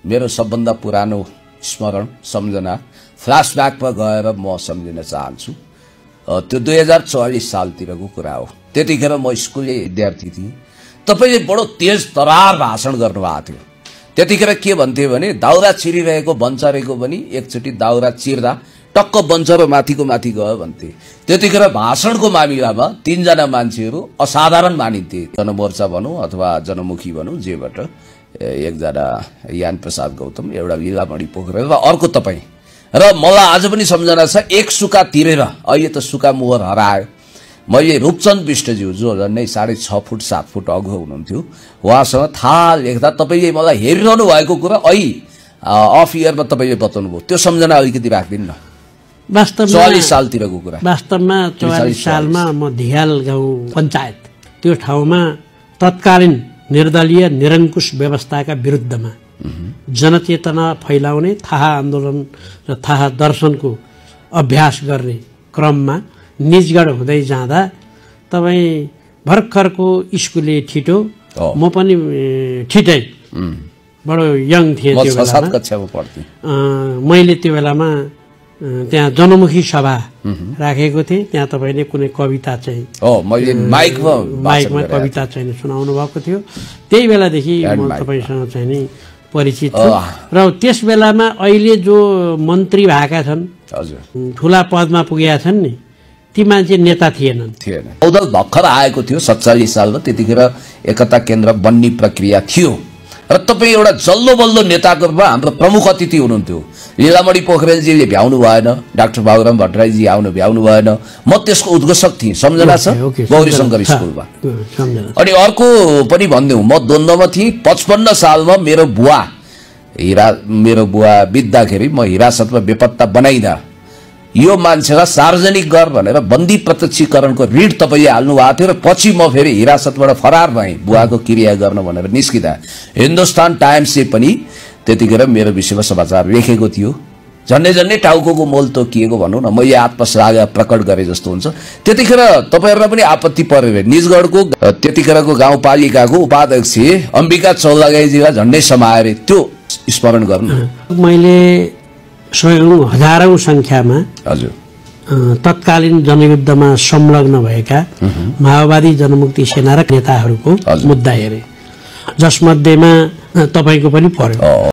मेरो सबभन्दा पुरानो स्मरण सम्झना फ्ल्यासब्याकमा गएर म सम्झिन चाहन्छु। त्यो 2044 सालतिरको कुरा हो। त्यतिखेर म स्कुलले विद्यार्थी थिएँ। तपाईले बडो तेज तरार भाषण गर्नुभएको थियो। त्यतिखेर के भन्थे भने दाउरा चिरिरहेको बन्चरेको पनि एकचोटि दाउरा चिर्दा टक्क बन्चरो माथिको माथि गयो भन्थे। त्यतिखेर भाषणको मामिलामा 3 जना मान्छेहरू असाधारण मानिन्थे। जनमोर्चा भनौं अथवा जनमुखी भनौं, जेबाट एकजना यान प्रसाद गौतम, एउटा लीलामणि पोखरेल र अर्को तपाईँ। र मलाई आज पनि सम्झना छ, एक सुका तिरेर अहिले त सुका मोहर हरायो। मैले रूपचन्द विष्टज्यू जो झन्डै 6.5 फुट 7 फुट अग्लो हुनुहुन्थ्यो, उहाँसँग थाहा लेख्दा तपाईले मलाई हेरिरहनु भएको कुरा अहिले अफ इयरमा तपाईले बताउनु भयो। त्यो सम्झना अलिकति राख्दिनु न। वास्तवमा 44 सालतिरको कुरा। वास्तवमा 44 सालमा म धियाल गाउँ पञ्चायत, त्यो ठाउँमा तत्कालीन निर्दलीय निरङ्कुश व्यवस्थाका विरुद्धमा जनचेतना फैलाउने, थाहा आन्दोलन र थाहा दर्शनको अभ्यास गर्ने क्रममा निजगढ हुँदै जाँदा तपाईँ भर्खरको स्कुले ठिटो, म पनि ठिटै बडो यङ थिएँ त्यो बेलामा। मैले त्यो बेलामा त्यहाँ जनमुखी सभा राखेको थिएँ। त्यहाँ तपाईँले कुनै कविता चाहिँ माइकमा कविता चाहिँ सुनाउनु भएको थियो। त्यही बेलादेखि म तपाईँसँग चाहिँ नि परिचित छु। र त्यस बेलामा अहिले जो मन्त्री भएका छन्, ठुला पदमा पुगेका छन् नि, ती मान्छे नेता थिएनन्। औदल भर्खर आएको थियो 47 सालमा। त्यतिखेर एकता केन्द्र बन्ने प्रक्रिया थियो र तपाईँ एउटा जल्लो बल्लो नेताको रूपमा हाम्रो प्रमुख अतिथि हुनुहुन्थ्यो। लीलामणि पोखरेलजीले भ्याउनु भएन, डाक्टर बाबुराम भट्टराईजी भ्याउनु भएन। म त्यसको उद्घोषक थिएँ, सम्झना छ, गौरी शङ्कर स्कुलमा। अनि अर्को पनि भनिदेऊ, म द्वन्द्वमा थिएँ। 55 सालमा मेरो बुवा बित्दाखेरि म हिरासतमा बेपत्ता बनाइदा यो मान्छेलाई सार्वजनिक गर भनेर बन्दी प्रत्यक्षीकरणको ऋण तपाईले हाल्नु भएको थियो। र पछि म फेरि हिरासतबाट फरार भएँ बुवाको क्रिया गर्न भनेर निस्किँदा हिन्दुस्तान टाइम्सले पनि त्यतिखेर मेरो विषयमा समाचार लेखेको थियो। झन्डै टाउको मोल तोकिएको भनौँ न। मैले आत्मश्लाघा प्रकट गरे जस्तो हुन्छ। त्यतिखेर तपाईहरुलाई पनि आपत्ति पर्यो। निजगढको त्यतिखेरको गाउँपालिकाको उपाध्यक्ष अम्बिका चौलागाईजीलाई झन्डै समाएर त्यो स्मरण गर्नु। मैले सयौं हजारौं संख्यामा तत्कालीन जनयुद्धमा संलग्न भएका माओवादी जनमुक्ति सेना र नेताहरूको मुद्दा हेरे, जसमध्येमा तपाईको पनि पर्यो।